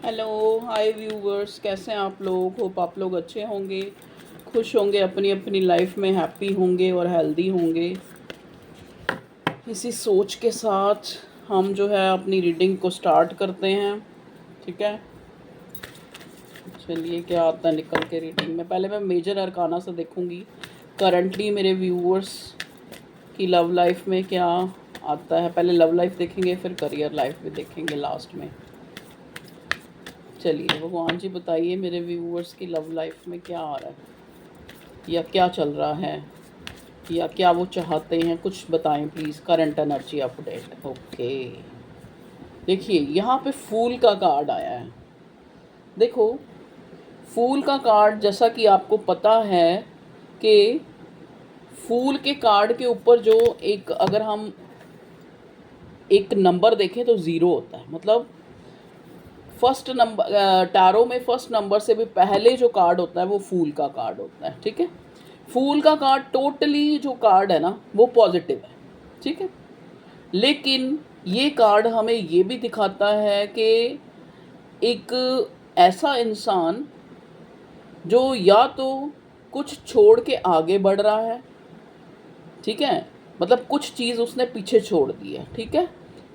Hello hi viewers, कैसे हैं आप लोग। होप आप लोग अच्छे होंगे, खुश होंगे, अपनी अपनी लाइफ में हैप्पी होंगे और हेल्दी होंगे। इसी सोच के साथ हम जो है अपनी रीडिंग को स्टार्ट करते हैं। ठीक है, चलिए क्या आता है निकल के रीडिंग में। पहले मैं मेजर अरकाना से देखूंगी करंटली मेरे व्यूवर्स की लव लाइफ में क्या आता है। पहले लव लाइफ देखेंगे, फिर करियर लाइफ भी देखेंगे लास्ट में। चलिए भगवान जी बताइए मेरे व्यूअर्स की लव लाइफ में क्या आ रहा है या क्या चल रहा है या क्या वो चाहते हैं, कुछ बताएं please. Current energy update. Okay, देखिए यहाँ पे फूल का कार्ड आया है। देखो, फूल का कार्ड जैसा कि आपको पता है कि फूल के कार्ड के ऊपर जो एक, अगर हम एक नंबर देखें तो ज़ीरो होता है। मतलब फर्स्ट नंबर, टैरो में फर्स्ट नंबर से भी पहले जो कार्ड होता है वो फूल का कार्ड होता है। ठीक है, फूल का कार्ड टोटली जो कार्ड है ना वो पॉजिटिव है। ठीक है, लेकिन ये कार्ड हमें ये भी दिखाता है कि एक ऐसा इंसान जो या तो कुछ छोड़ के आगे बढ़ रहा है, ठीक है, मतलब कुछ चीज़ उसने पीछे छोड़ दी है, ठीक है,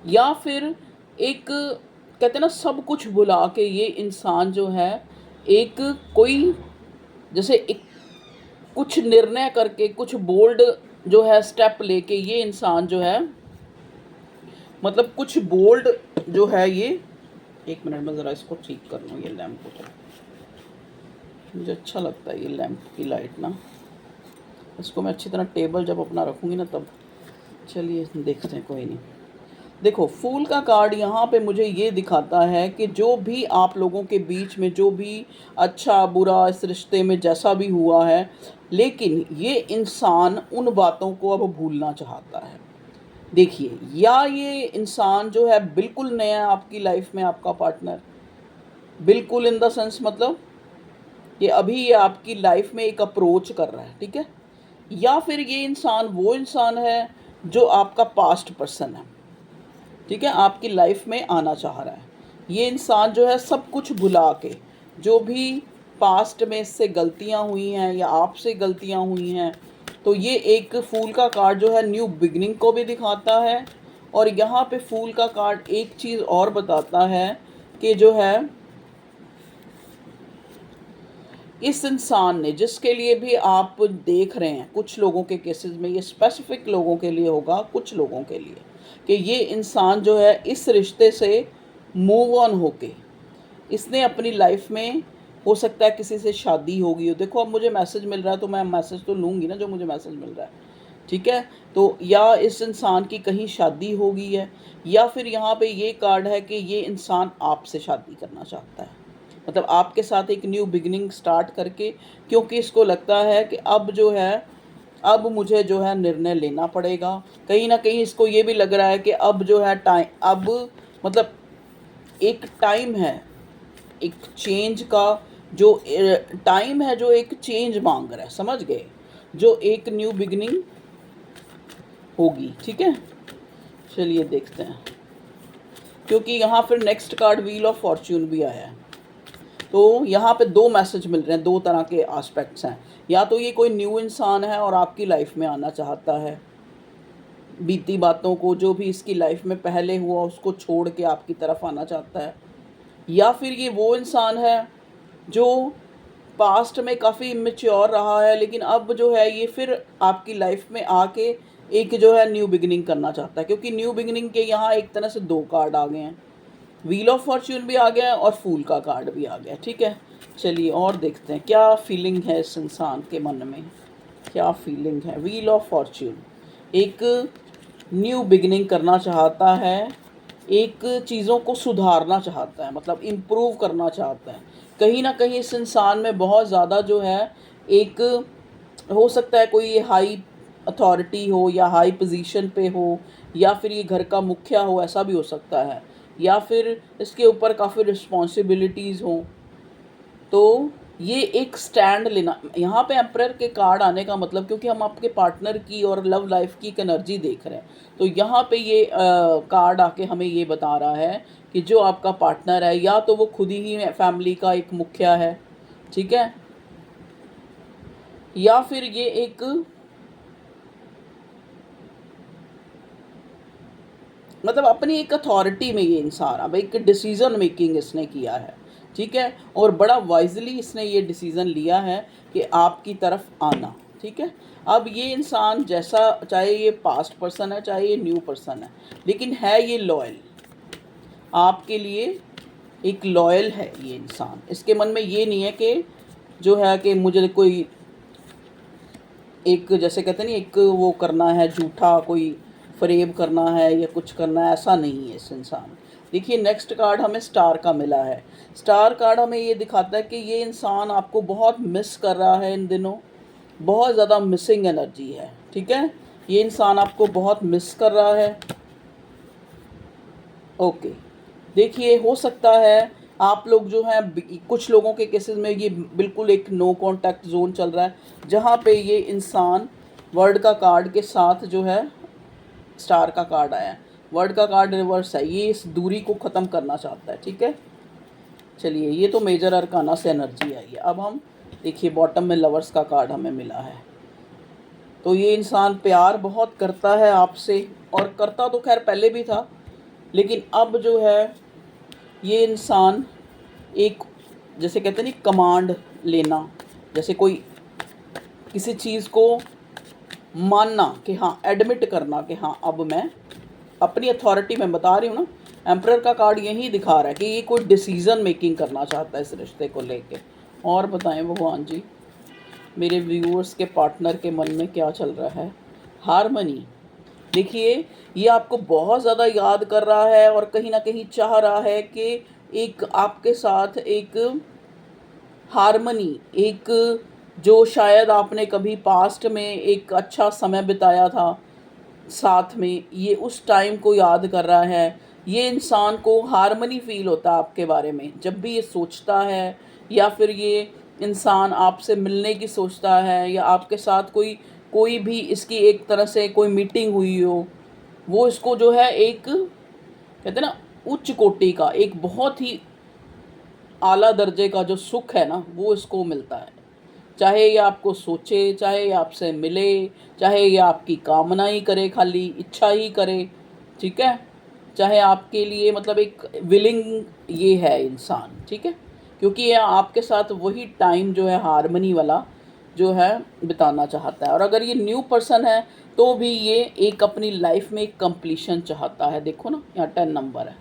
या फिर एक, कहते हैं ना, सब कुछ भुला के ये इंसान जो है एक कोई, जैसे एक कुछ निर्णय करके, कुछ बोल्ड जो है स्टेप लेके ये इंसान जो है, मतलब कुछ बोल्ड जो है ये। एक मिनट में ज़रा इसको ठीक कर लूँ, ये लैंप को। मुझे अच्छा लगता है ये लैंप की लाइट ना, इसको मैं अच्छी तरह टेबल जब अपना रखूँगी ना तब। चलिए देखते हैं, कोई नहीं। देखो, फूल का कार्ड यहाँ पे मुझे ये दिखाता है कि जो भी आप लोगों के बीच में जो भी अच्छा बुरा इस रिश्ते में जैसा भी हुआ है, लेकिन ये इंसान उन बातों को अब भूलना चाहता है। देखिए, या ये इंसान जो है बिल्कुल नया आपकी लाइफ में, आपका पार्टनर बिल्कुल इन द सेंस, मतलब कि अभी ये आपकी लाइफ में एक अप्रोच कर रहा है। ठीक है, या फिर ये इंसान वो इंसान है जो आपका पास्ट पर्सन है। ठीक है, आपकी लाइफ में आना चाह रहा है। ये इंसान जो है सब कुछ भुला के, जो भी पास्ट में इससे गलतियां हुई हैं या आपसे गलतियां हुई हैं, तो ये एक फूल का कार्ड जो है न्यू बिगनिंग को भी दिखाता है। और यहाँ पे फूल का कार्ड एक चीज़ और बताता है कि जो है इस इंसान ने, जिसके लिए भी आप देख रहे हैं, कुछ लोगों के केसेस में ये स्पेसिफिक लोगों के लिए होगा, कुछ लोगों के लिए, कि ये इंसान जो है इस रिश्ते से मूव ऑन होके इसने अपनी लाइफ में, हो सकता है किसी से शादी होगी हो। देखो, अब मुझे मैसेज मिल रहा है तो मैं मैसेज तो लूँगी ना, जो मुझे मैसेज मिल रहा है। ठीक है, तो या इस इंसान की कहीं शादी हो गई है, या फिर यहाँ पे ये कार्ड है कि ये इंसान आपसे शादी करना चाहता है, मतलब आपके साथ एक न्यू बिगिनिंग स्टार्ट करके, क्योंकि इसको लगता है कि अब जो है, अब मुझे जो है निर्णय लेना पड़ेगा। कहीं ना कहीं इसको ये भी लग रहा है कि अब जो है टाइम, अब मतलब एक टाइम है, एक चेंज का जो टाइम है, जो एक चेंज मांग रहा है, समझ गए, जो एक न्यू बिगिनिंग होगी। ठीक है, चलिए देखते हैं, क्योंकि यहाँ फिर next card wheel of Fortune भी आया है। तो यहाँ पे दो मैसेज मिल रहे हैं, दो तरह के एस्पेक्ट्स हैं। या तो ये कोई न्यू इंसान है और आपकी लाइफ में आना चाहता है, बीती बातों को, जो भी इसकी लाइफ में पहले हुआ उसको छोड़ के आपकी तरफ आना चाहता है, या फिर ये वो इंसान है जो पास्ट में काफ़ी इमेच्योर रहा है, लेकिन अब जो है ये फिर आपकी लाइफ में आके एक जो है न्यू बिगिनिंग करना चाहता है। क्योंकि न्यू बिगिनिंग के यहाँ एक तरह से दो कार्ड आ गए हैं, व्हील ऑफ फॉर्च्यून भी आ गया है और फूल का कार्ड भी आ गया। ठीक है, चलिए और देखते हैं क्या फीलिंग है इस इंसान के मन में, क्या फीलिंग है। व्हील ऑफ फॉर्च्यून एक न्यू बिगिनिंग करना चाहता है, एक चीज़ों को सुधारना चाहता है, मतलब इम्प्रूव करना चाहता है। कहीं ना कहीं इस इंसान में बहुत ज़्यादा जो है एक, हो सकता है कोई हाई अथॉरिटी हो या हाई पोजीशन पे हो, या फिर ये घर का मुखिया हो, ऐसा भी हो सकता है, या फिर इसके ऊपर काफ़ी रिस्पॉन्सिबिलिटीज़ हों। तो ये एक स्टैंड लेना। यहाँ पे एम्परर के कार्ड आने का मतलब, क्योंकि हम आपके पार्टनर की और लव लाइफ की एक एनर्जी देख रहे हैं, तो यहाँ पे ये कार्ड आके हमें ये बता रहा है कि जो आपका पार्टनर है, या तो वो खुद ही फैमिली का एक मुखिया है, ठीक है, या फिर ये एक मतलब अपनी एक अथॉरिटी में ये इंसान, अब एक डिसीज़न मेकिंग इसने किया है, ठीक है, और बड़ा वाइजली इसने ये डिसीज़न लिया है कि आपकी तरफ आना, ठीक है। अब ये इंसान जैसा, चाहे ये पास्ट पर्सन है चाहे ये न्यू पर्सन है, लेकिन है ये लॉयल आपके लिए, एक लॉयल है ये इंसान। इसके मन में ये नहीं है कि जो है कि मुझे कोई एक, जैसे कहते नहीं, एक वो करना है झूठा, कोई फरेब करना है या कुछ करना है, ऐसा नहीं है इस इंसान। देखिए नेक्स्ट कार्ड हमें स्टार का मिला है। स्टार कार्ड हमें ये दिखाता है कि ये इंसान आपको बहुत मिस कर रहा है इन दिनों, बहुत ज़्यादा मिसिंग एनर्जी है, ठीक है, ये इंसान आपको बहुत मिस कर रहा है। ओके, देखिए हो सकता है आप लोग जो हैं, कुछ लोगों के केसेस में ये बिल्कुल एक नो कांटेक्ट जोन चल रहा है, जहाँ पे ये इंसान वर्ड का कार्ड के साथ जो है स्टार का कार्ड आया है, वर्ड का कार्ड रिवर्स है, ये इस दूरी को ख़त्म करना चाहता है, ठीक है। चलिए, ये तो मेजर अरकाना से एनर्जी आई है। अब हम देखिए बॉटम में लवर्स का कार्ड हमें मिला है। तो ये इंसान प्यार बहुत करता है आपसे, और करता तो खैर पहले भी था, लेकिन अब जो है ये इंसान एक, जैसे कहते हैं नहीं, कमांड लेना, जैसे कोई किसी चीज़ को मानना कि हाँ, एडमिट करना कि हाँ अब मैं अपनी अथॉरिटी में, बता रही हूँ ना, एम्परर का कार्ड यही दिखा रहा है कि ये कोई डिसीज़न मेकिंग करना चाहता है इस रिश्ते को लेके। और बताएं भगवान जी, मेरे व्यूअर्स के पार्टनर के मन में क्या चल रहा है। हारमनी, देखिए ये आपको बहुत ज़्यादा याद कर रहा है और कहीं ना कहीं चाह रहा है कि एक आपके साथ एक हारमनी, एक जो शायद आपने कभी पास्ट में एक अच्छा समय बिताया था साथ में, ये उस टाइम को याद कर रहा है। ये इंसान को हारमनी फील होता है आपके बारे में जब भी ये सोचता है, या फिर ये इंसान आपसे मिलने की सोचता है, या आपके साथ कोई कोई भी इसकी एक तरह से कोई मीटिंग हुई हो, वो इसको जो है एक, कहते हैं ना, उच्च कोटि का, एक बहुत ही आला दर्जे का जो सुख है ना, वो इसको मिलता है। चाहे ये आपको सोचे, चाहे ये आपसे मिले, चाहे ये आपकी कामना ही करे, खाली इच्छा ही करे, ठीक है, चाहे आपके लिए मतलब एक विलिंग ये है इंसान, ठीक है, क्योंकि ये आपके साथ वही टाइम जो है हारमनी वाला जो है बिताना चाहता है। और अगर ये न्यू पर्सन है तो भी ये एक अपनी लाइफ में एक कंप्लीशन चाहता है। देखो ना, यहाँ 10 नंबर है,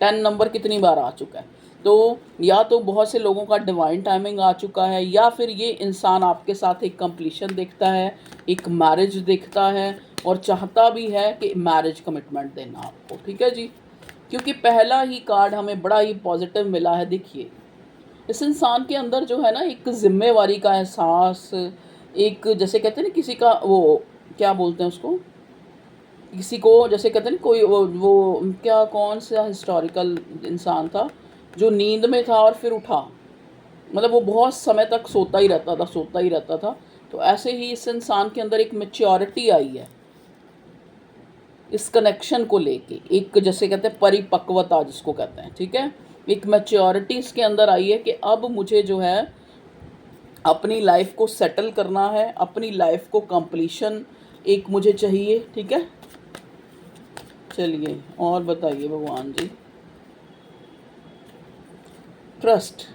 10 नंबर कितनी बार आ चुका है। तो या तो बहुत से लोगों का डिवाइन टाइमिंग आ चुका है, या फिर ये इंसान आपके साथ एक कंप्लीशन देखता है, एक मैरिज देखता है, और चाहता भी है कि मैरिज कमिटमेंट देना आपको, ठीक है जी। क्योंकि पहला ही कार्ड हमें बड़ा ही पॉजिटिव मिला है। देखिए इस इंसान के अंदर जो है ना एक जिम्मेवारी का एहसास, एक, जैसे कहते हैं ना, किसी का वो क्या बोलते हैं उसको, किसी को जैसे कहते हैं ना, कोई वो क्या, कौन सा हिस्टोरिकल इंसान था जो नींद में था और फिर उठा, मतलब वो बहुत समय तक सोता ही रहता था, सोता ही रहता था। तो ऐसे ही इस इंसान के अंदर एक मैच्योरिटी आई है इस कनेक्शन को लेके, एक जैसे कहते हैं परिपक्वता जिसको कहते हैं, ठीक है, एक मैच्योरिटी इसके अंदर आई है कि अब मुझे जो है अपनी लाइफ को सेटल करना है, अपनी लाइफ को कंप्लीशन एक मुझे चाहिए, ठीक है। चलिए और बताइए भगवान जी। ट्रस्ट,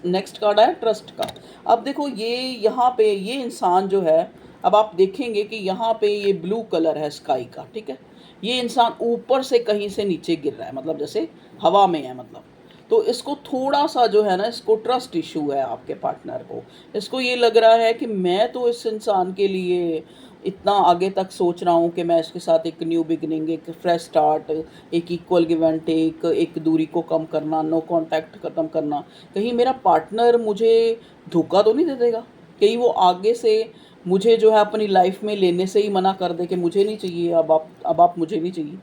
नेक्स्ट कार्ड आया ट्रस्ट का। अब देखो ये यहाँ पे ये इंसान जो है, अब आप देखेंगे कि यहाँ पे ये ब्लू कलर है स्काई का, ठीक है, ये इंसान ऊपर से कहीं से नीचे गिर रहा है, मतलब जैसे हवा में है, मतलब तो इसको थोड़ा सा जो है ना, इसको ट्रस्ट इशू है आपके पार्टनर को। इसको ये लग रहा है कि मैं तो इस इंसान के लिए इतना आगे तक सोच रहा हूँ कि मैं इसके साथ एक न्यू बिगनिंग, एक फ्रेश स्टार्ट, एक इक्वल गिव एंड टेक, एक दूरी को कम करना, नो कांटेक्ट ख़त्म करना, कहीं मेरा पार्टनर मुझे धोखा तो नहीं दे देगा, कहीं वो आगे से मुझे जो है अपनी लाइफ में लेने से ही मना कर दे कि मुझे नहीं चाहिए, अब आप मुझे नहीं चाहिए।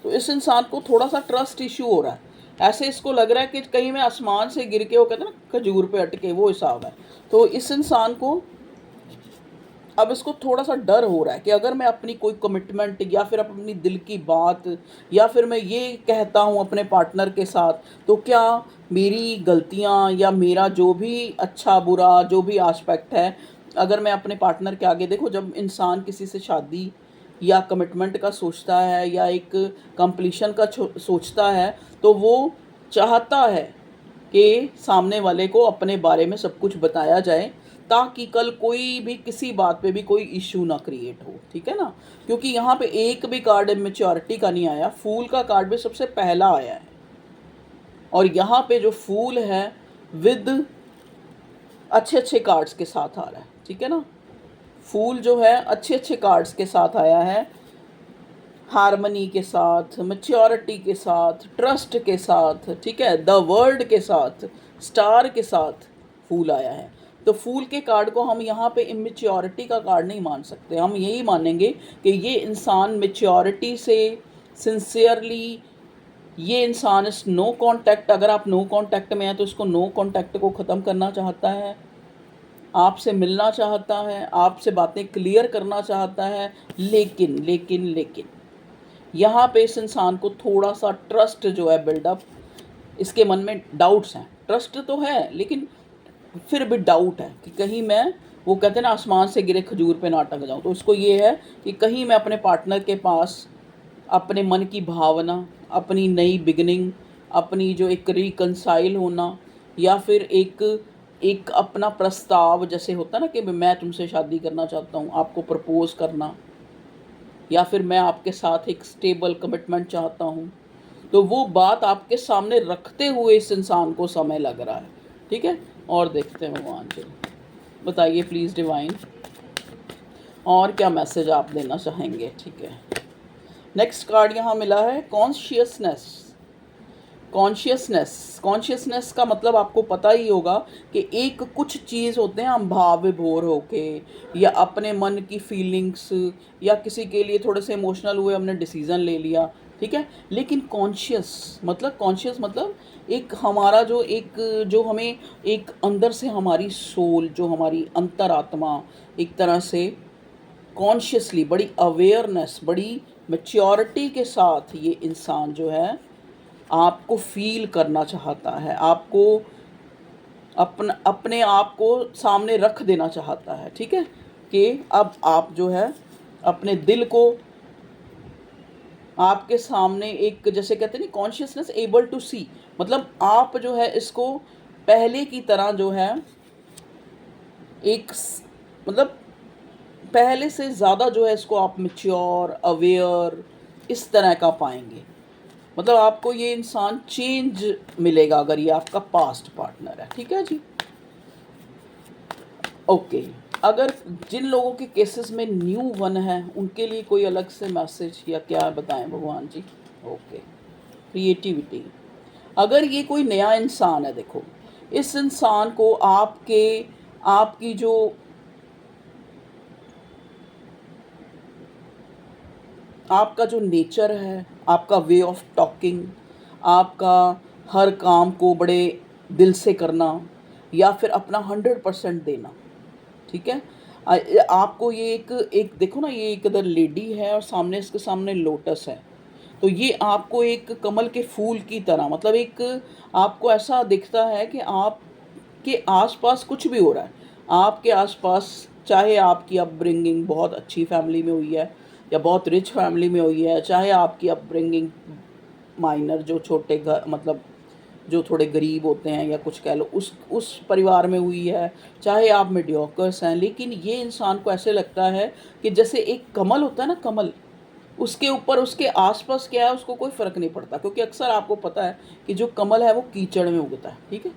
तो इस इंसान को थोड़ा सा ट्रस्ट इशू हो रहा है। ऐसे इसको लग रहा है कि कहीं मैं आसमान से गिर के, वो कहते हैं ना खजूर पे अटके, वो हिसाब है। तो इस इंसान को अब इसको थोड़ा सा डर हो रहा है कि अगर मैं अपनी कोई कमिटमेंट या फिर अपनी दिल की बात या फिर मैं ये कहता हूँ अपने पार्टनर के साथ, तो क्या मेरी गलतियाँ या मेरा जो भी अच्छा बुरा जो भी एस्पेक्ट है, अगर मैं अपने पार्टनर के आगे, देखो जब इंसान किसी से शादी या कमिटमेंट का सोचता है या एक कंप्लीशन का सोचता है, तो वो चाहता है कि सामने वाले को अपने बारे में सब कुछ बताया जाए, ताकि कल कोई भी किसी बात पे भी कोई इश्यू ना क्रिएट हो, ठीक है ना। क्योंकि यहाँ पे एक भी कार्ड मेच्योरिटी का नहीं आया, फूल का कार्ड भी सबसे पहला आया है, और यहाँ पे जो फूल है विद अच्छे अच्छे कार्ड्स के साथ आ रहा है, ठीक है ना। फूल जो है अच्छे अच्छे कार्ड्स के साथ आया है, हार्मनी के साथ, मैच्योरिटी के साथ, ट्रस्ट के साथ, ठीक है, द वर्ड के साथ, स्टार के साथ फूल आया है। तो फूल के कार्ड को हम यहाँ पे इमेच्योरिटी का कार्ड नहीं मान सकते, हम यही मानेंगे कि ये इंसान मेच्योरिटी से, सिंसियरली, ये इंसान इस नो कांटेक्ट, अगर आप नो कांटेक्ट में हैं तो इसको नो कांटेक्ट को ख़त्म करना चाहता है, आपसे मिलना चाहता है, आपसे बातें क्लियर करना चाहता है। लेकिन लेकिन लेकिन यहाँ पे इस इंसान को थोड़ा सा ट्रस्ट जो है बिल्डअप, इसके मन में डाउट्स हैं, ट्रस्ट तो है लेकिन फिर भी डाउट है कि कहीं मैं, वो कहते हैं ना आसमान से गिरे खजूर पे ना अटक जाऊँ, तो उसको ये है कि कहीं मैं अपने पार्टनर के पास अपने मन की भावना, अपनी नई बिगनिंग, अपनी जो एक रिकंसाइल होना, या फिर एक एक अपना प्रस्ताव, जैसे होता ना कि मैं तुमसे शादी करना चाहता हूँ, आपको प्रपोज करना, या फिर मैं आपके साथ एक स्टेबल कमिटमेंट चाहता हूँ, तो वो बात आपके सामने रखते हुए इस इंसान को समय लग रहा है, ठीक है। और देखते हैं भगवान जी, बताइए प्लीज़ डिवाइन, और क्या मैसेज आप देना चाहेंगे, ठीक है। नेक्स्ट कार्ड यहाँ मिला है कॉन्शियसनेस। कॉन्शियसनेस का मतलब आपको पता ही होगा कि एक कुछ चीज़ होते हैं हम भाव विभोर होके, या अपने मन की फीलिंग्स, या किसी के लिए थोड़े से इमोशनल हुए, हमने डिसीज़न ले लिया, ठीक है। लेकिन कॉन्शियस मतलब एक हमारा जो एक, जो हमें एक अंदर से हमारी सोल, जो हमारी अंतरात्मा एक तरह से कॉन्शियसली, बड़ी अवेयरनेस, बड़ी मैच्योरिटी के साथ ये इंसान जो है आपको फील करना चाहता है, आपको अपने आप को सामने रख देना चाहता है, ठीक है। कि अब आप जो है अपने दिल को आपके सामने एक, जैसे कहते हैं ना कॉन्शियसनेस, एबल टू सी, मतलब आप जो है इसको पहले की तरह जो है एक मतलब पहले से ज़्यादा जो है इसको आप मैच्योर, अवेयर, इस तरह का पाएंगे। मतलब आपको ये इंसान चेंज मिलेगा अगर ये आपका पास्ट पार्टनर है, ठीक है जी। ओके, अगर जिन लोगों के केसेस में न्यू वन है उनके लिए कोई अलग से मैसेज या क्या बताएं भगवान जी। ओके, क्रिएटिविटी, अगर ये कोई नया इंसान है, देखो इस इंसान को आपकी जो आपका जो नेचर है, आपका वे ऑफ टॉकिंग, आपका हर काम को बड़े दिल से करना, या फिर अपना 100% देना, ठीक है। आपको ये एक देखो ना, ये एक इधर लेडी है और सामने, इसके सामने लोटस है, तो ये आपको एक कमल के फूल की तरह, मतलब एक आपको ऐसा दिखता है कि आपके आसपास कुछ भी हो रहा है, आपके आसपास, चाहे आपकी अपब्रिंगिंग बहुत अच्छी फैमिली में हुई है या बहुत रिच फैमिली में हुई है, चाहे आपकी अपब्रिंगिंग माइनर, जो छोटे घर, मतलब जो थोड़े गरीब होते हैं या कुछ कह लो उस परिवार में हुई है, चाहे आप मीडियोकर्स हैं, लेकिन ये इंसान को ऐसे लगता है कि जैसे एक कमल होता है ना, कमल, उसके ऊपर उसके आसपास क्या है उसको कोई फ़र्क नहीं पड़ता, क्योंकि अक्सर आपको पता है कि जो कमल है वो कीचड़ में उगता है, ठीक है।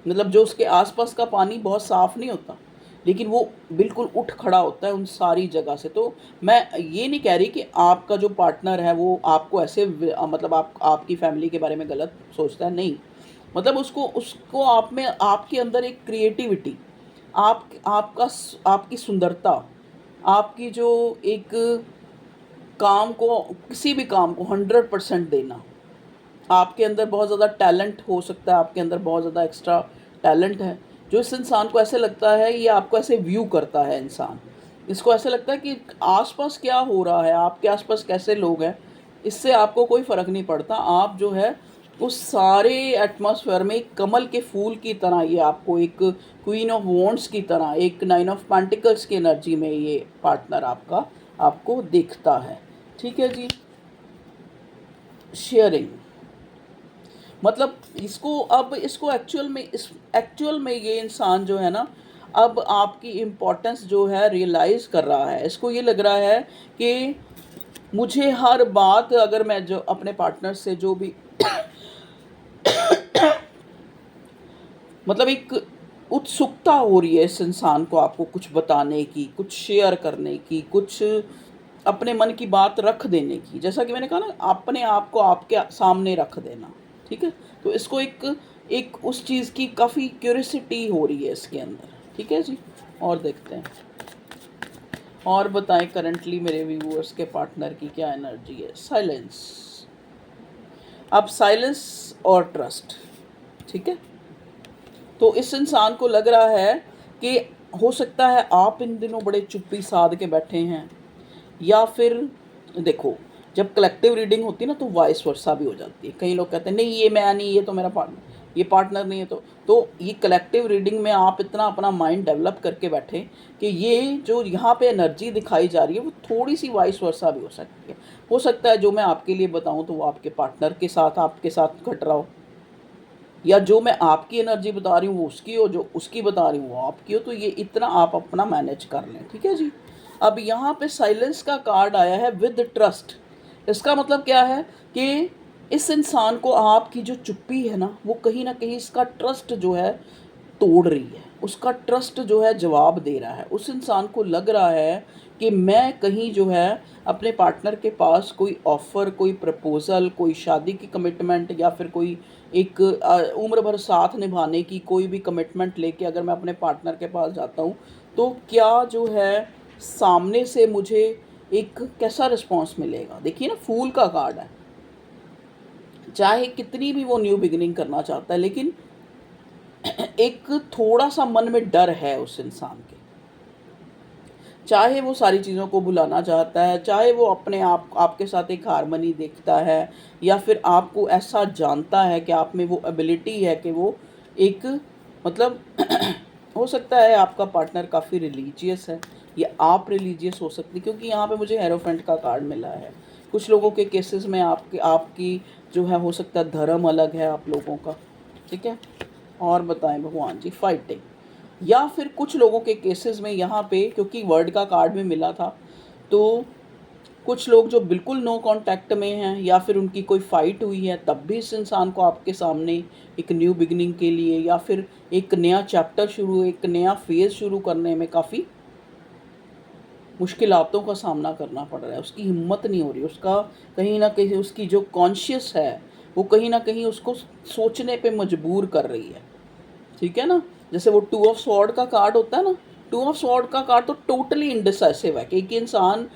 मतलब जो उसके आसपास का पानी बहुत साफ़ नहीं होता, लेकिन वो बिल्कुल उठ खड़ा होता है उन सारी जगह से। तो मैं ये नहीं कह रही कि आपका जो पार्टनर है वो आपको ऐसे मतलब आपकी फैमिली के बारे में गलत सोचता है, नहीं। मतलब उसको उसको आप में, आपके अंदर एक क्रिएटिविटी, आपकी सुंदरता, आपकी जो एक काम को, किसी भी काम को 100% देना, आपके अंदर बहुत ज़्यादा टैलेंट हो सकता है, आपके अंदर बहुत ज़्यादा एक्स्ट्रा टैलेंट है, जो इस इंसान को ऐसे लगता है, ये आपको ऐसे व्यू करता है इंसान। इसको ऐसे लगता है कि आसपास क्या हो रहा है, आपके आसपास कैसे लोग हैं, इससे आपको कोई फ़र्क नहीं पड़ता। आप जो है उस सारे एटमॉस्फेयर में एक कमल के फूल की तरह, ये आपको एक क्वीन ऑफ वॉन्ड्स की तरह, एक नाइन ऑफ पेंटिकल्स की एनर्जी में ये पार्टनर आपका आपको दिखता है। ठीक है जी। शेयरिंग मतलब इसको, अब इसको एक्चुअल में ये इंसान जो है ना, अब आपकी इम्पोर्टेंस जो है रियलाइज़ कर रहा है। इसको ये लग रहा है कि मुझे हर बात, अगर मैं जो अपने पार्टनर से जो भी मतलब एक उत्सुकता हो रही है इस इंसान को आपको कुछ बताने की, कुछ शेयर करने की, कुछ अपने मन की बात रख देने की। जैसा कि मैंने कहा ना, अपने आप को आपके सामने रख देना। ठीक है, तो इसको एक एक उस चीज़ की काफ़ी क्यूरियोसिटी हो रही है इसके अंदर। ठीक है जी। और देखते हैं, और बताएं करंटली मेरे व्यूअर्स के पार्टनर की क्या एनर्जी है। साइलेंस। अब साइलेंस और ट्रस्ट। ठीक है, तो इस इंसान को लग रहा है कि हो सकता है आप इन दिनों बड़े चुप्पी साध के बैठे हैं, या फिर देखो, जब कलेक्टिव रीडिंग होती है ना तो वाइस वर्सा भी हो जाती है। कई लोग कहते हैं नहीं ये मैं नहीं, ये तो मेरा पार्टनर, ये पार्टनर नहीं है। तो ये कलेक्टिव रीडिंग में आप इतना अपना माइंड डेवलप करके बैठे कि ये जो यहाँ पे एनर्जी दिखाई जा रही है वो थोड़ी सी वाइस वर्सा भी हो सकती है। हो सकता है जो मैं आपके लिए बताऊँ तो वो आपके पार्टनर के साथ, आपके साथ घट रहा हो, या जो मैं आपकी एनर्जी बता रही हूँ वो उसकी हो, जो उसकी बता रही हूँ वो आपकी हो। तो ये इतना आप अपना मैनेज कर लें। ठीक है जी। अब यहाँ पे साइलेंस का कार्ड आया है विद ट्रस्ट। इसका मतलब क्या है कि इस इंसान को आपकी जो चुप्पी है ना, वो कहीं ना कहीं इसका ट्रस्ट जो है तोड़ रही है, उसका ट्रस्ट जो है जवाब दे रहा है। उस इंसान को लग रहा है कि मैं कहीं जो है अपने पार्टनर के पास कोई ऑफ़र, कोई प्रपोज़ल, कोई शादी की कमिटमेंट, या फिर कोई एक उम्र भर साथ निभाने की कोई भी कमिटमेंट लेके अगर मैं अपने पार्टनर के पास जाता हूँ, तो क्या जो है सामने से मुझे एक कैसा रिस्पॉन्स मिलेगा। देखिए ना, फूल का कार्ड है। चाहे कितनी भी वो न्यू बिगिनिंग करना चाहता है, लेकिन एक थोड़ा सा मन में डर है उस इंसान के। चाहे वो सारी चीज़ों को भुलाना चाहता है, चाहे वो अपने आप आपके साथ एक हार्मनी देखता है, या फिर आपको ऐसा जानता है कि आप में वो एबिलिटी है कि वो एक मतलब हो सकता है आपका पार्टनर काफ़ी रिलीजियस है, या आप रिलीजियस हो सकती, क्योंकि यहाँ पे मुझे हेरोफेंट का कार्ड मिला है। कुछ लोगों के केसेस में आपकी जो है हो सकता है धर्म अलग है आप लोगों का। ठीक है, और बताएं भगवान जी। फाइटिंग, या फिर कुछ लोगों के केसेस में यहाँ पे क्योंकि वर्ड का कार्ड में मिला था, तो कुछ लोग जो बिल्कुल नो कांटेक्ट में हैं, या फिर उनकी कोई फाइट हुई है, तब भी इस इंसान को आपके सामने एक न्यू बिगिनिंग के लिए, या फिर एक नया चैप्टर शुरू, एक नया फेज़ शुरू करने में काफ़ी मुश्किलातों का सामना करना पड़ रहा है। उसकी हिम्मत नहीं हो रही, उसका कहीं ना कहीं उसकी जो कॉन्शियस है वो कहीं ना कहीं उसको सोचने पे मजबूर कर रही है। ठीक है ना, जैसे वो टू ऑफ स्वॉर्ड का कार्ड होता है ना, टू ऑफ स्वॉर्ड का कार्ड तो टोटली इंडिसाइसिव है कि एक इंसान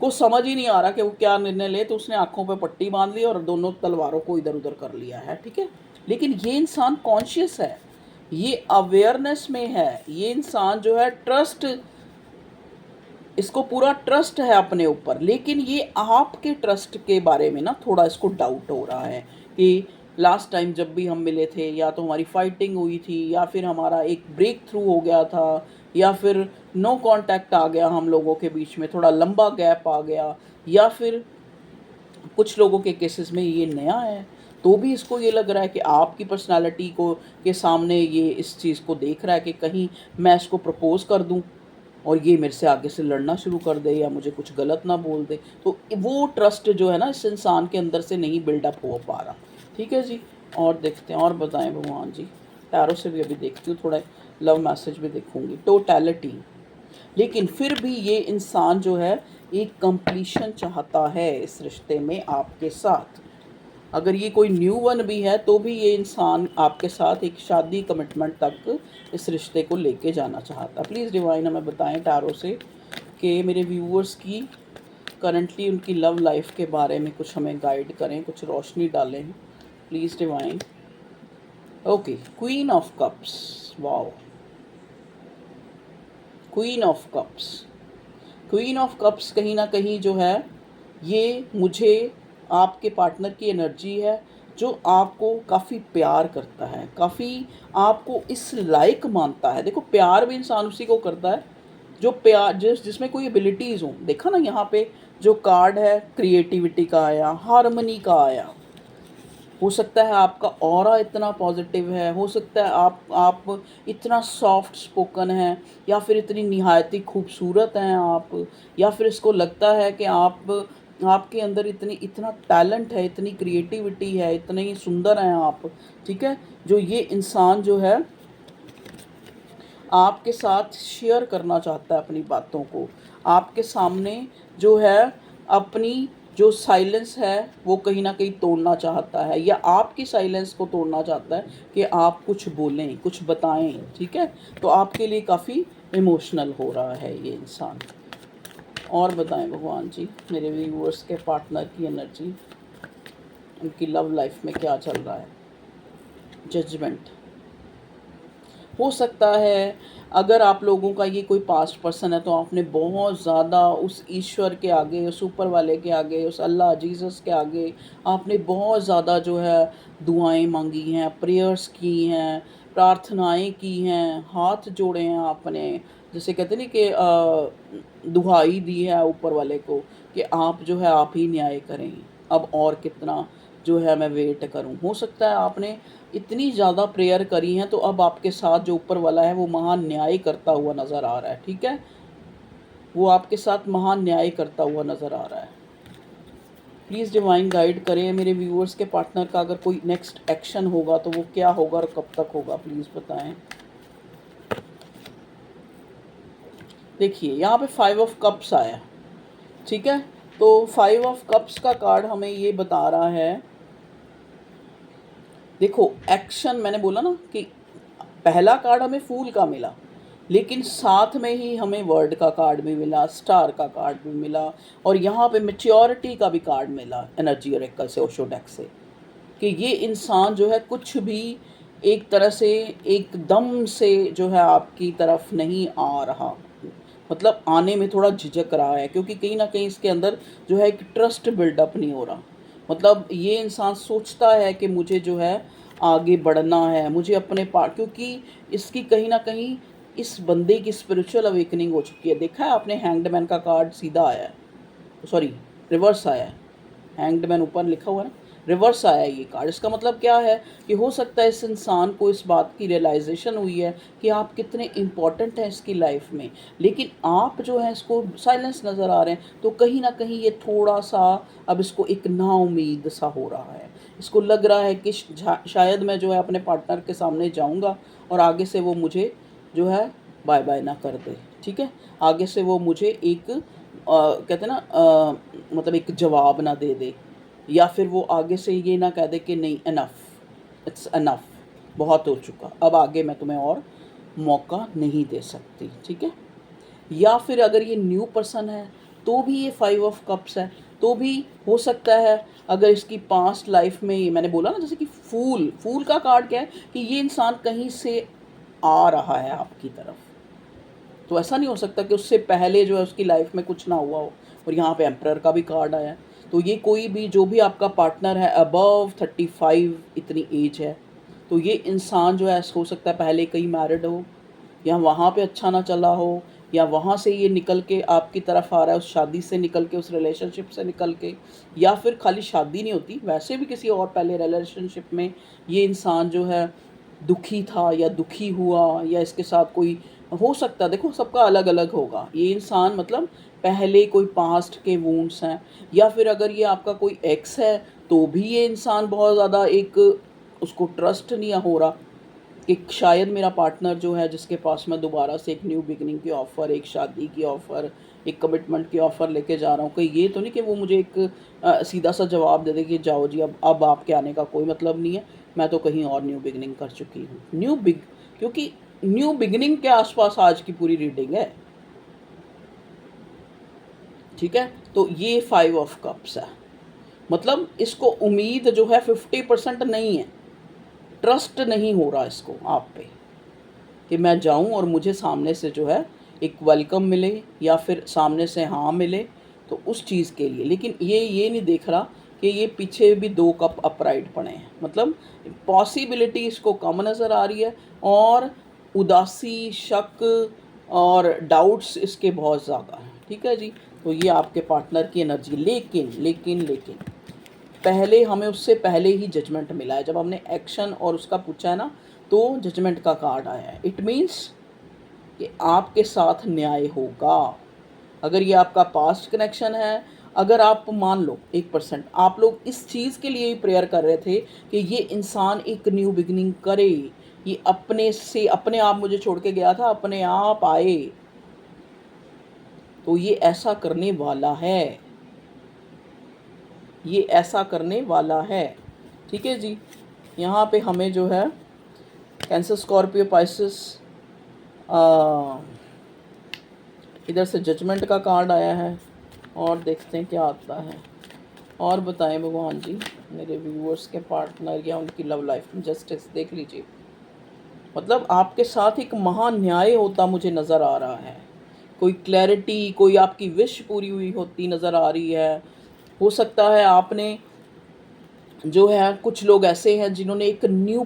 को समझ ही नहीं आ रहा कि वो क्या निर्णय ले, तो उसने आंखों पे पट्टी बांध ली और दोनों तलवारों को इधर उधर कर लिया है। ठीक है, लेकिन ये इंसान कॉन्शियस है, ये अवेयरनेस में है, ये इंसान जो है ट्रस्ट, इसको पूरा ट्रस्ट है अपने ऊपर। लेकिन ये आपके ट्रस्ट के बारे में ना थोड़ा इसको डाउट हो रहा है कि लास्ट टाइम जब भी हम मिले थे, या तो हमारी फाइटिंग हुई थी, या फिर हमारा एक ब्रेक थ्रू हो गया था, या फिर नो कांटेक्ट आ गया हम लोगों के बीच में, थोड़ा लंबा गैप आ गया, या फिर कुछ लोगों के केसेस में ये नया है। तो भी इसको ये लग रहा है कि आपकी पर्सनालिटी को के सामने ये इस चीज़ को देख रहा है कि कहीं मैं इसको प्रपोज़ कर दूं और ये मेरे से आगे से लड़ना शुरू कर दे, या मुझे कुछ गलत ना बोल दे। तो वो ट्रस्ट जो है ना इस इंसान के अंदर से नहीं बिल्डअप हो पा रहा। ठीक है जी, और देखते हैं, और बताएं भगवान जी। टैरो से भी अभी देखती हूँ, थोड़ा लव मैसेज भी देखूंगी। टोटैलिटी, लेकिन फिर भी ये इंसान जो है एक कंप्लीशन चाहता है इस रिश्ते में आपके साथ। अगर ये कोई न्यू वन भी है तो भी ये इंसान आपके साथ एक शादी कमिटमेंट तक इस रिश्ते को लेके जाना चाहता। प्लीज़ डिवाइन हमें बताएं टैरो से कि मेरे व्यूअर्स की करंटली उनकी लव लाइफ के बारे में कुछ हमें गाइड करें, कुछ रोशनी डालें please divine. Okay, queen of cups, wow, queen of cups. Queen of cups कहीं ना कहीं जो है ये मुझे आपके पार्टनर की एनर्जी है, जो आपको काफ़ी प्यार करता है, काफ़ी आपको इस लायक मानता है। देखो, प्यार भी इंसान उसी को करता है जो प्यार जिसमें कोई एबिलिटीज़ हो। देखा ना, यहाँ पे जो कार्ड है क्रिएटिविटी का आया, हार्मनी का आया। हो सकता है आपका ऑरा इतना पॉजिटिव है, हो सकता है आप इतना सॉफ्ट स्पोकन हैं, या फिर इतनी निहायती खूबसूरत हैं आप, या फिर इसको लगता है कि आपके अंदर इतना टैलेंट है, इतनी क्रिएटिविटी है, इतने ही सुंदर हैं आप। ठीक है, जो ये इंसान जो है आपके साथ शेयर करना चाहता है अपनी बातों को, आपके सामने जो है अपनी जो साइलेंस है वो कहीं ना कहीं तोड़ना चाहता है, या आपकी साइलेंस को तोड़ना चाहता है कि आप कुछ बोलें, कुछ बताएं। ठीक है, तो आपके लिए काफ़ी इमोशनल हो रहा है ये इंसान। और बताएं भगवान जी, मेरे व्यूअर्स के पार्टनर की एनर्जी, उनकी लव लाइफ में क्या चल रहा है। जजमेंट हो सकता है, अगर आप लोगों का ये कोई पास्ट पर्सन है तो आपने बहुत ज़्यादा उस ईश्वर के आगे, उस ऊपर वाले के आगे, उस अल्लाह जीसस के आगे आपने बहुत ज़्यादा जो है दुआएं मांगी हैं, प्रेयर्स की हैं, प्रार्थनाएं की हैं, हाथ जोड़े हैं आपने, जैसे कहते नहीं कि दुहाई दी है ऊपर वाले को कि आप जो है आप ही न्याय करें, अब और कितना जो है मैं वेट करूं। हो सकता है आपने इतनी ज़्यादा प्रेयर करी हैं, तो अब आपके साथ जो ऊपर वाला है वो महान न्याय करता हुआ नज़र आ रहा है। ठीक है, वो आपके साथ महान न्याय करता हुआ नज़र आ रहा है। प्लीज़ डिवाइन गाइड करें मेरे व्यूअर्स के पार्टनर का, अगर कोई नेक्स्ट एक्शन होगा तो वो क्या होगा और कब तक होगा, प्लीज़ बताएं। देखिए, यहाँ पे 5 ऑफ कप्स आया। ठीक है, तो 5 ऑफ कप्स का कार्ड हमें ये बता रहा है, देखो एक्शन, मैंने बोला ना कि पहला कार्ड हमें फूल का मिला, लेकिन साथ में ही हमें वर्ड का कार्ड भी मिला, स्टार का कार्ड भी मिला, और यहाँ पे मैच्योरिटी का भी कार्ड मिला एनर्जी ऑरेकल से, ओशो डेक से, कि ये इंसान जो है कुछ भी एक तरह से एकदम से जो है आपकी तरफ नहीं आ रहा, मतलब आने में थोड़ा झिझक रहा है, क्योंकि कहीं ना कहीं इसके अंदर जो है एक ट्रस्ट बिल्डअप नहीं हो रहा। मतलब ये इंसान सोचता है कि मुझे जो है आगे बढ़ना है, मुझे अपने पार्ट, क्योंकि इसकी कहीं ना कहीं इस बंदे की स्पिरिचुअल अवेकनिंग हो चुकी है। देखा है आपने, हैंग्ड मैन का कार्ड सीधा आया है, सॉरी रिवर्स आया है, हैंग्ड मैन ऊपर लिखा हुआ है ना, रिवर्स आया है ये कार्ड। इसका मतलब क्या है कि हो सकता है इस इंसान को इस बात की रियलाइजेशन हुई है कि आप कितने इम्पोर्टेंट हैं इसकी लाइफ में, लेकिन आप जो है इसको साइलेंस नज़र आ रहे हैं, तो कहीं ना कहीं ये थोड़ा सा अब इसको एक नाउम्मीद सा हो रहा है। इसको लग रहा है कि शायद मैं जो है अपने पार्टनर के सामने जाऊंगा और आगे से वो मुझे जो है बाय बाय ना कर दे। ठीक है, आगे से वो मुझे एक कहते हैं ना मतलब एक जवाब ना दे दे, या फिर वो आगे से ये ना कह दे कि नहीं, इनफ, इट्स इनफ, बहुत हो चुका, अब आगे मैं तुम्हें और मौका नहीं दे सकती। ठीक है, या फिर अगर ये न्यू पर्सन है तो भी ये 5 ऑफ कप्स है, तो भी हो सकता है अगर इसकी पास्ट लाइफ में, मैंने बोला ना जैसे कि फूल का कार्ड क्या है कि ये इंसान कहीं से आ रहा है आपकी तरफ, तो ऐसा नहीं हो सकता कि उससे पहले जो है उसकी लाइफ में कुछ ना हुआ हो। और यहाँ पे एम्परर का भी कार्ड आया है, तो ये कोई भी जो भी आपका पार्टनर है अबव 35 इतनी एज है, तो ये इंसान जो है हो सकता है पहले कहीं मैरिड हो, या वहाँ पे अच्छा ना चला हो, या वहाँ से ये निकल के आपकी तरफ आ रहा है, उस शादी से निकल के, उस रिलेशनशिप से निकल के, या फिर खाली शादी नहीं होती, वैसे भी किसी और पहले रिलेशनशिप में ये इंसान जो है दुखी था या दुखी हुआ, या इसके साथ कोई हो सकता है, देखो सबका अलग अलग होगा। ये इंसान मतलब पहले कोई पास्ट के वूंड्स हैं, या फिर अगर ये आपका कोई एक्स है तो भी ये इंसान बहुत ज़्यादा एक उसको ट्रस्ट नहीं हो रहा कि शायद मेरा पार्टनर जो है जिसके पास मैं दोबारा से एक न्यू बिगनिंग की ऑफ़र, एक शादी की ऑफ़र, एक कमिटमेंट की ऑफ़र लेके जा रहा हूँ, कहीं ये तो नहीं कि वो मुझे एक सीधा सा जवाब दे दे कि जाओ जी, अब आपके आने का कोई मतलब नहीं है, मैं तो कहीं और न्यू बिगनिंग कर चुकी हूँ। क्योंकि न्यू बिगनिंग के आसपास आज की पूरी रीडिंग है। ठीक है, तो ये 5 ऑफ कप्स है। मतलब इसको उम्मीद जो है 50% नहीं है, ट्रस्ट नहीं हो रहा इसको आप पे कि मैं जाऊं और मुझे सामने से जो है एक वेलकम मिले या फिर सामने से हाँ मिले, तो उस चीज़ के लिए। लेकिन ये नहीं देख रहा कि ये पीछे भी 2 कप अपराइट पड़े हैं, मतलब पॉसिबिलिटी इसको कम नज़र आ रही है, और उदासी, शक और डाउट्स इसके बहुत ज़्यादा हैं। ठीक है जी, तो ये आपके पार्टनर की एनर्जी। लेकिन लेकिन लेकिन पहले हमें उससे पहले ही जजमेंट मिला है। जब हमने एक्शन और उसका पूछा है ना, तो जजमेंट का कार्ड आया है। इट मीन्स कि आपके साथ न्याय होगा। अगर ये आपका पास्ट कनेक्शन है, अगर आप मान लो 1% आप लोग इस चीज़ के लिए ही प्रेयर कर रहे थे कि ये इंसान एक न्यू बिगिनिंग करे, ये अपने से अपने आप मुझे छोड़ के गया था, अपने आप आए, तो ये ऐसा करने वाला है, ये ऐसा करने वाला है। ठीक है जी, यहाँ पे हमें जो है कैंसर, स्कॉर्पियो, पाइसेस, इधर से जजमेंट का कार्ड आया है, और देखते हैं क्या आता है। और बताएं भगवान जी मेरे व्यूअर्स के पार्टनर या उनकी लव लाइफ में जस्टिस देख लीजिए। मतलब आपके साथ एक महान न्याय होता मुझे नज़र आ रहा है, कोई क्लैरिटी, कोई आपकी विश पूरी हुई होती नज़र आ रही है। हो सकता है आपने जो है, कुछ लोग ऐसे हैं जिन्होंने एक न्यू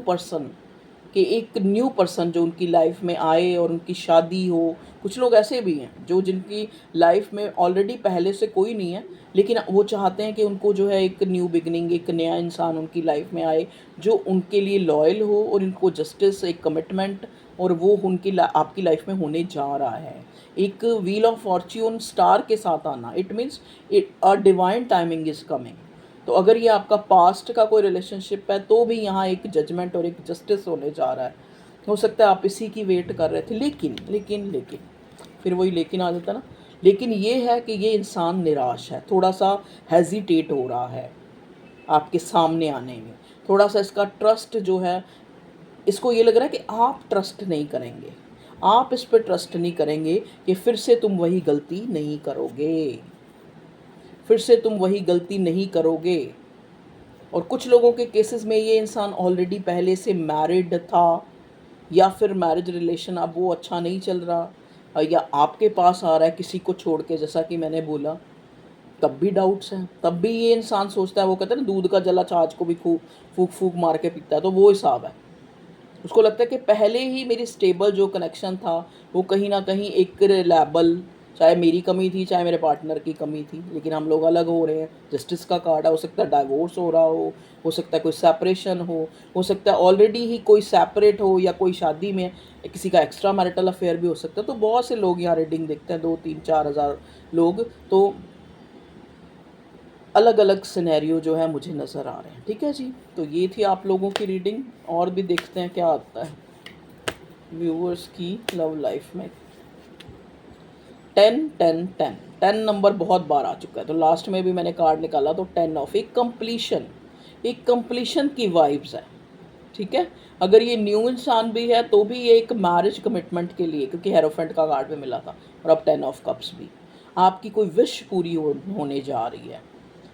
पर्सन जो उनकी लाइफ में आए और उनकी शादी हो। कुछ लोग ऐसे भी हैं जो जिनकी लाइफ में ऑलरेडी पहले से कोई नहीं है, लेकिन वो चाहते हैं कि उनको जो है एक न्यू बिगनिंग, एक नया इंसान उनकी लाइफ में आए जो उनके लिए लॉयल हो और इनको जस्टिस, एक कमिटमेंट, और वो आपकी लाइफ में होने जा रहा है। एक व्हील ऑफ फॉर्च्यून स्टार के साथ आना, it means a divine timing is coming. तो अगर ये आपका पास्ट का कोई रिलेशनशिप है तो भी यहाँ एक जजमेंट और एक जस्टिस होने जा रहा है। हो सकता है आप इसी की वेट कर रहे थे, लेकिन लेकिन लेकिन फिर वही लेकिन आ जाता ना। लेकिन ये है कि ये इंसान निराश है, थोड़ा सा हेजिटेट हो रहा है आपके सामने आने में। थोड़ा सा इसका ट्रस्ट जो है, इसको ये लग रहा है कि आप ट्रस्ट नहीं करेंगे, आप इस पर ट्रस्ट नहीं करेंगे कि फिर से तुम वही गलती नहीं करोगे, फिर से तुम वही गलती नहीं करोगे। और कुछ लोगों के केसेस में ये इंसान ऑलरेडी पहले से मैरिड था, या फिर मैरिज रिलेशन अब वो अच्छा नहीं चल रहा, या आपके पास आ रहा है किसी को छोड़ के, जैसा कि मैंने बोला, तब भी डाउट्स हैं। तब भी ये इंसान सोचता है, वो कहते हैं ना दूध का जला छाछ को भी फूक फूक मार के पीता है, तो वो हिसाब है। उसको लगता है कि पहले ही मेरी स्टेबल जो कनेक्शन था वो कहीं ना कहीं एक रिलायबल, चाहे मेरी कमी थी चाहे मेरे पार्टनर की कमी थी, लेकिन हम लोग अलग हो रहे हैं। जस्टिस का कार्ड है, हो सकता है डाइवोर्स हो रहा हो सकता है कोई सेपरेशन हो सकता है ऑलरेडी ही कोई सेपरेट हो, या कोई शादी में किसी का एक्स्ट्रा मैरिटल अफेयर भी हो सकता है। तो बहुत से लोग यहाँ रीडिंग देखते हैं, 2-3-4 हज़ार लोग, तो अलग अलग सिनेरियो जो है मुझे नज़र आ रहे हैं। ठीक है जी, तो ये थी आप लोगों की रीडिंग, और भी देखते हैं क्या आता है व्यूअर्स की लव लाइफ में। 10 नंबर बहुत बार आ चुका है, तो लास्ट में भी मैंने कार्ड निकाला तो 10 ऑफ, एक कंप्लीशन की वाइब्स है। ठीक है, अगर ये न्यू इंसान भी है तो भी ये एक मैरिज कमिटमेंट के लिए, क्योंकि हेरोफेंट का कार्ड भी मिला था, और अब 10 ऑफ कप्स भी। आपकी कोई विश पूरी होने जा रही है।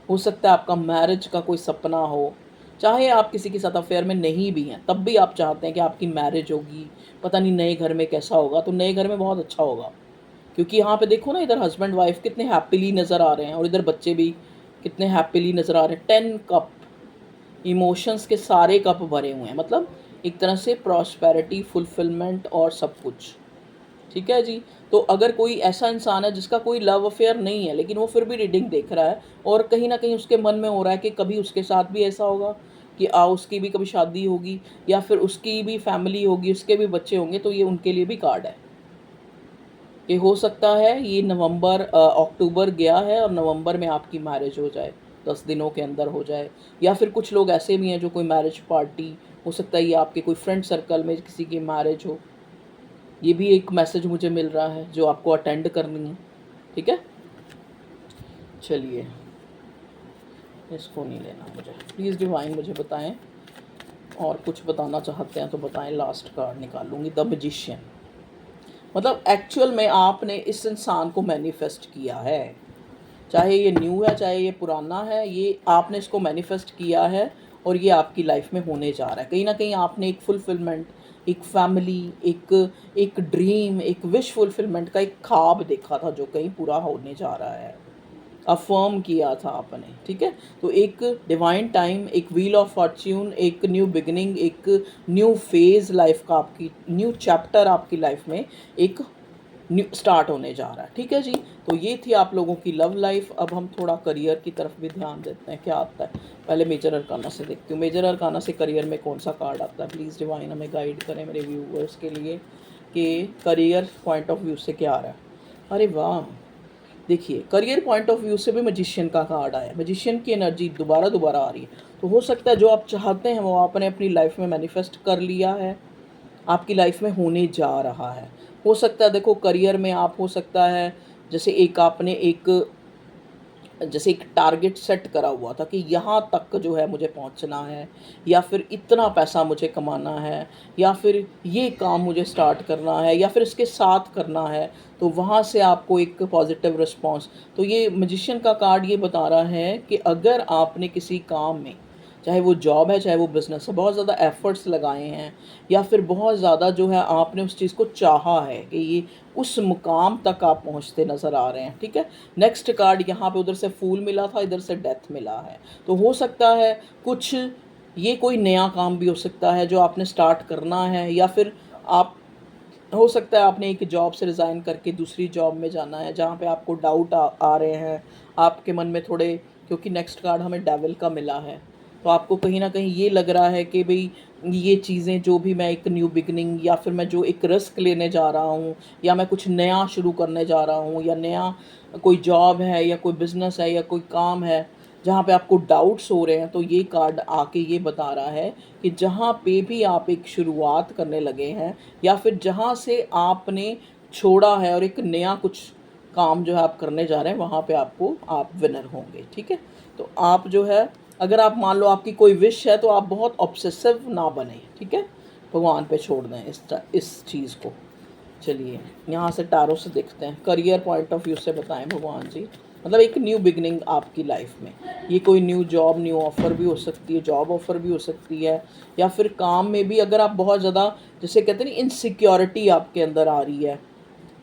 हो सकता है आपका मैरिज का कोई सपना हो, चाहे आप किसी के साथ अफेयर में नहीं भी हैं, तब भी आप चाहते हैं कि आपकी मैरिज होगी। पता नहीं नए घर में कैसा होगा, तो नए घर में बहुत अच्छा होगा, क्योंकि यहाँ पे देखो ना, इधर हस्बैंड वाइफ कितने हैप्पीली नज़र आ रहे हैं, और इधर बच्चे भी कितने हैप्पीली नज़र आ रहे हैं। 10 कप, इमोशंस के सारे कप भरे हुए हैं, मतलब एक तरह से प्रॉस्पेरिटी, फुलफिलमेंट और सब कुछ। ठीक है जी, तो अगर कोई ऐसा इंसान है जिसका कोई लव अफेयर नहीं है, लेकिन वो फिर भी रीडिंग देख रहा है, और कहीं ना कहीं उसके मन में हो रहा है कि कभी उसके साथ भी ऐसा होगा कि उसकी भी कभी शादी होगी, या फिर उसकी भी फैमिली होगी, उसके भी बच्चे होंगे, तो ये उनके लिए भी कार्ड है। ये हो सकता है ये अक्टूबर गया है और नवंबर में आपकी मैरिज हो जाए, 10 दिनों के अंदर हो जाए। या फिर कुछ लोग ऐसे भी हैं जो कोई मैरिज पार्टी, हो सकता है ये आपके कोई फ्रेंड सर्कल में किसी की मैरिज हो। ये भी एक मैसेज मुझे मिल रहा है जो आपको अटेंड करनी है। ठीक है, चलिए, इसको नहीं लेना मुझे, प्लीज़ डिवाइन मुझे बताएं, और कुछ बताना चाहते हैं तो बताएं। लास्ट कार्ड निकाल लूँगी, द मैजिशियन। मतलब एक्चुअल में आपने इस इंसान को मैनिफेस्ट किया है, चाहे ये न्यू है चाहे ये पुराना है, ये आपने इसको मैनिफेस्ट किया है और ये आपकी लाइफ में होने जा रहा है। कहीं ना कहीं आपने एक फुलफिलमेंट, एक फैमिली, एक एक ड्रीम, एक विश फुलफिलमेंट का एक ख्वाब देखा था जो कहीं पूरा होने जा रहा है, अफर्म किया था आपने, ठीक है। तो एक डिवाइन टाइम, एक व्हील ऑफ फॉर्च्यून, एक न्यू बिगिनिंग, एक न्यू फेज लाइफ का, आपकी न्यू चैप्टर आपकी लाइफ में एक न्यू स्टार्ट होने जा रहा है, ठीक है जी। तो ये थी आप लोगों की लव लाइफ। अब हम थोड़ा करियर की तरफ भी ध्यान देते हैं, क्या आता है। पहले मेजर अरकाना से देखती हूँ, मेजर अरकाना से करियर में कौन सा कार्ड आता है। प्लीज़ डिवाइन हमें गाइड करें मेरे व्यूवर्स के लिए कि करियर पॉइंट ऑफ व्यू से क्या आ रहा है। अरे वाह, देखिए करियर पॉइंट ऑफ व्यू से भी मैजिशियन का कार्ड आया। मैजिशियन की एनर्जी दोबारा दोबारा आ रही है। तो हो सकता है जो आप चाहते हैं वो आपने अपनी लाइफ में मैनिफेस्ट कर लिया है, आपकी लाइफ में होने जा रहा है। हो सकता है देखो करियर में आप, हो सकता है जैसे एक आपने एक जैसे एक टारगेट सेट करा हुआ था कि यहाँ तक जो है मुझे पहुँचना है, या फिर इतना पैसा मुझे कमाना है, या फिर ये काम मुझे स्टार्ट करना है, या फिर इसके साथ करना है। तो वहाँ से आपको एक पॉजिटिव रिस्पॉन्स। तो ये मैजिशियन का कार्ड ये बता रहा है कि अगर आपने किसी काम में, चाहे वो जॉब है चाहे वो बिज़नेस है, बहुत ज़्यादा एफ़र्ट्स लगाए हैं, या फिर बहुत ज़्यादा जो है आपने उस चीज़ को चाहा है कि ये उस मुकाम तक आप पहुंचते नज़र आ रहे हैं, ठीक है। नेक्स्ट कार्ड यहाँ पे, उधर से फूल मिला था, इधर से डेथ मिला है। तो हो सकता है कुछ, ये कोई नया काम भी हो सकता है जो आपने स्टार्ट करना है, या फिर आप, हो सकता है आपने एक जॉब से रिज़ाइन करके दूसरी जॉब में जाना है जहाँ पे आपको डाउट आ रहे हैं आपके मन में थोड़े, क्योंकि नेक्स्ट कार्ड हमें डेविल का मिला है। तो आपको कहीं ना कहीं ये लग रहा है कि भाई ये चीज़ें जो भी, मैं एक न्यू बिगनिंग, या फिर मैं जो एक रिस्क लेने जा रहा हूँ, या मैं कुछ नया शुरू करने जा रहा हूँ, या नया कोई जॉब है या कोई बिज़नेस है या कोई काम है जहाँ पे आपको डाउट्स हो रहे हैं, तो ये कार्ड आके ये बता रहा है कि जहाँ पे भी आप एक शुरुआत करने लगे हैं, या फिर जहाँ से आपने छोड़ा है और एक नया कुछ काम जो है आप करने जा रहे हैं, वहाँ पे आपको, आप विनर होंगे, ठीक है। तो आप जो है, अगर आप मान लो आपकी कोई विश है तो आप बहुत ऑब्सेसिव ना बने, ठीक है। भगवान पे छोड़ दें इस चीज़ को। चलिए यहाँ से टारो से देखते हैं, करियर पॉइंट ऑफ व्यू से बताएं भगवान जी। मतलब एक न्यू बिगनिंग आपकी लाइफ में, ये कोई न्यू जॉब, न्यू ऑफ़र भी हो सकती है, जॉब ऑफ़र भी हो सकती है, या फिर काम में भी अगर आप बहुत ज़्यादा, जैसे कहते हैं ना, इनसिक्योरिटी आपके अंदर आ रही है,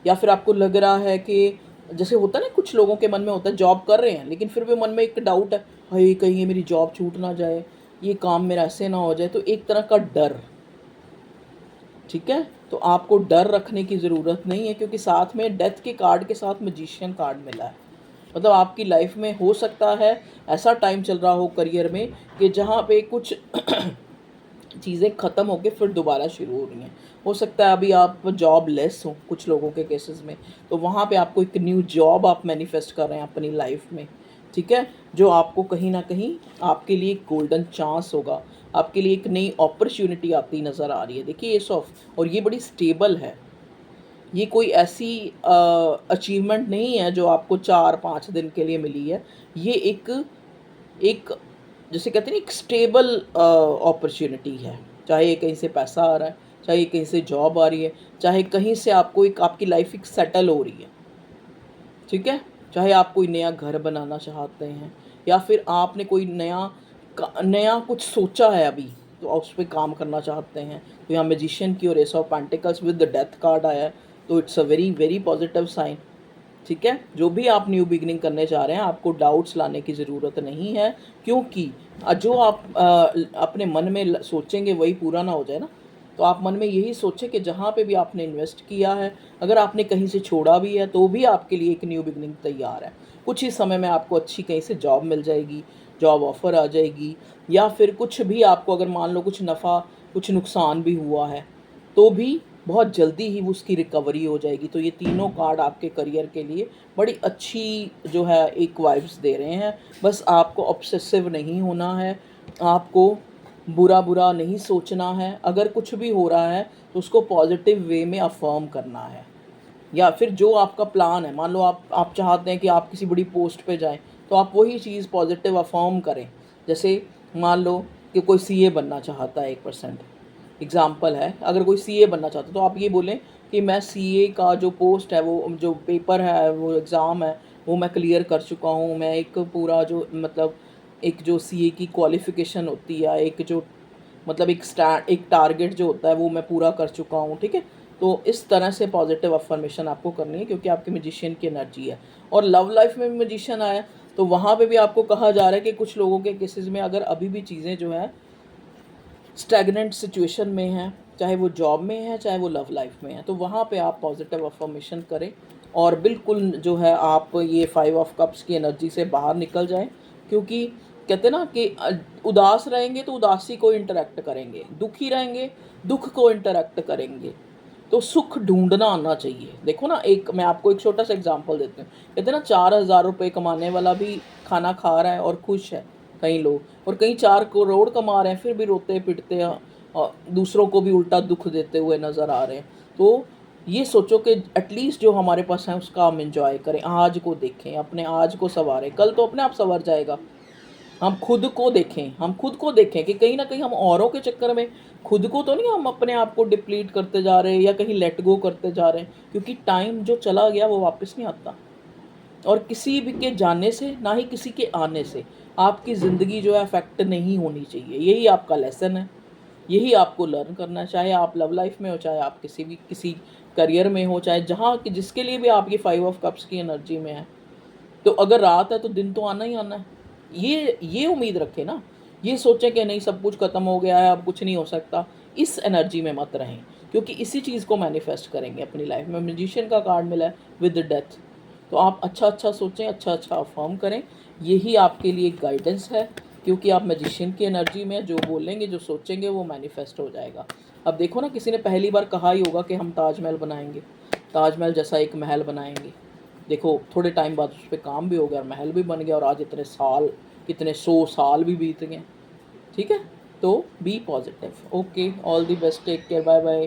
या फिर आपको लग रहा है कि, जैसे होता है ना कुछ लोगों के मन में होता है जॉब कर रहे हैं लेकिन फिर भी मन में एक डाउट है, हाय कहीं ये मेरी जॉब छूट ना जाए, ये काम मेरा ऐसे ना हो जाए। तो एक तरह का डर, ठीक है। तो आपको डर रखने की ज़रूरत नहीं है, क्योंकि साथ में डेथ के कार्ड के साथ मैजिशियन कार्ड मिला है। मतलब आपकी लाइफ में हो सकता है ऐसा टाइम चल रहा हो करियर में कि जहाँ पे कुछ चीज़ें ख़त्म होकर फिर दोबारा शुरू हो रही हैं। हो सकता है अभी आप जॉब लेस हो कुछ लोगों के केसेस में, तो वहाँ पे आपको एक न्यू जॉब आप मैनिफेस्ट कर रहे हैं अपनी लाइफ में, ठीक है, जो आपको कहीं ना कहीं आपके लिए एक गोल्डन चांस होगा, आपके लिए एक नई अपॉर्चुनिटी आती नज़र आ रही है। देखिए ये सॉफ्ट, और ये बड़ी स्टेबल है। ये कोई ऐसी अचीवमेंट नहीं है जो आपको 4-5 दिन के लिए मिली है। ये एक एक जैसे कहते हैं एक स्टेबल अपॉर्चुनिटी है। चाहे ये कहीं से पैसा आ रहा है, चाहे ये कहीं से जॉब आ रही है, चाहे कहीं से आपको एक, आपकी लाइफ एक सेटल हो रही है, ठीक है। चाहे आप कोई नया घर बनाना चाहते हैं, या फिर आपने कोई नया कुछ सोचा है अभी, तो उस पर काम करना चाहते हैं। तो यहाँ मैजिशियन की और ace of pentacles with the death card आया है, तो it's a very very positive sign, ठीक है। जो भी आप न्यू बिगनिंग करने जा रहे हैं, आपको डाउट्स लाने की ज़रूरत नहीं है, क्योंकि जो आप अपने मन में सोचेंगे वही पूरा ना हो जाए ना। तो आप मन में यही सोचें कि जहाँ पे भी आपने इन्वेस्ट किया है, अगर आपने कहीं से छोड़ा भी है तो भी आपके लिए एक न्यू बिगनिंग तैयार है। कुछ ही समय में आपको अच्छी कहीं से जॉब मिल जाएगी, जॉब ऑफ़र आ जाएगी, या फिर कुछ भी आपको अगर मान लो कुछ नफ़ा कुछ नुकसान भी हुआ है तो भी बहुत जल्दी ही उसकी रिकवरी हो जाएगी। तो ये तीनों कार्ड आपके करियर के लिए बड़ी अच्छी जो है एक वाइब्स दे रहे हैं। बस आपको ऑब्सेसिव नहीं होना है, आपको बुरा बुरा नहीं सोचना है। अगर कुछ भी हो रहा है तो उसको पॉजिटिव वे में अफर्म करना है, या फिर जो आपका प्लान है, मान लो आप चाहते हैं कि आप किसी बड़ी पोस्ट पे जाएं, तो आप वही चीज़ पॉजिटिव अफर्म करें। जैसे मान लो कि कोई सीए बनना चाहता है, 1% एग्ज़ाम्पल है, अगर कोई सीए बनना चाहता है तो आप ये बोलें कि मैं सीए का जो पोस्ट है, वो जो पेपर है, वो एग्ज़ाम है, वो मैं क्लियर कर चुका हूँ। मैं एक पूरा जो मतलब एक जो सीए की क्वालिफ़िकेशन होती है, एक जो मतलब एक टारगेट जो होता है वो मैं पूरा कर चुका हूँ, ठीक है। तो इस तरह से पॉजिटिव अफर्मेशन आपको करनी है, क्योंकि आपकी मैजिशियन की एनर्जी है। और लव लाइफ में भी मैजिशियन आया, तो वहाँ पे भी आपको कहा जा रहा है कि कुछ लोगों के केसेस में अगर अभी भी चीज़ें जो है स्टैगनेंट सिचुएशन में हैं, चाहे वो जॉब में है चाहे वो लव लाइफ में है, तो वहाँ पे आप पॉजिटिव अफर्मेशन करें और बिल्कुल जो है आप ये 5 ऑफ कप्स की एनर्जी से बाहर निकल जाएं। क्योंकि कहते हैं ना कि उदास रहेंगे तो उदासी को इंटरेक्ट करेंगे, दुखी रहेंगे दुख को इंटरेक्ट करेंगे, तो सुख ढूंढना आना चाहिए। देखो ना, एक मैं आपको एक छोटा सा एग्जांपल देती हूँ। कहते हैं ना 4,000 रुपये कमाने वाला भी खाना खा रहा है और खुश है कई लोग, और कई 4 करोड़ कमा रहे हैं फिर भी रोते पिटते हैं और दूसरों को भी उल्टा दुख देते हुए नज़र आ रहे हैं। तो ये सोचो कि एटलीस्ट जो हमारे पास है उसका हम इंजॉय करें, आज को देखें, अपने आज को संवारें, कल तो अपने आप संवर जाएगा। हम खुद को देखें, हम खुद को देखें कि कहीं ना कहीं हम औरों के चक्कर में खुद को तो नहीं हम अपने आप को डिप्लीट करते जा रहे हैं या कहीं लेट गो करते जा रहे हैं, क्योंकि टाइम जो चला गया वो वापस नहीं आता। और किसी भी के जाने से ना ही किसी के आने से आपकी ज़िंदगी जो है अफेक्ट नहीं होनी चाहिए। यही आपका लेसन है, यही आपको लर्न करना है, चाहे आप लव लाइफ में हो, चाहे आप किसी करियर में हो, चाहे जहाँ जिसके लिए भी आपकी 5 ऑफ कप्स की एनर्जी में है। तो अगर रात है तो दिन तो आना ही आना है, ये उम्मीद रखें ना। ये सोचें कि नहीं सब कुछ ख़त्म हो गया है अब कुछ नहीं हो सकता, इस एनर्जी में मत रहें, क्योंकि इसी चीज़ को मैनिफेस्ट करेंगे अपनी लाइफ में। मैजिशियन का कार्ड मिला है विद डेथ, तो आप अच्छा अच्छा सोचें, अच्छा अच्छा अफर्म करें, यही आपके लिए गाइडेंस है। क्योंकि आप मैजिशियन की एनर्जी में जो बोलेंगे जो सोचेंगे वो मैनिफेस्ट हो जाएगा। अब देखो ना, किसी ने पहली बार कहा ही होगा कि हम ताजमहल बनाएंगे, ताजमहल जैसा एक महल बनाएंगे। देखो थोड़े टाइम बाद उस पर काम भी हो गया और महल भी बन गया, और आज इतने साल, कितने 100 साल भी बीत गए, ठीक है। तो be positive. Okay, all the best, take care, bye bye.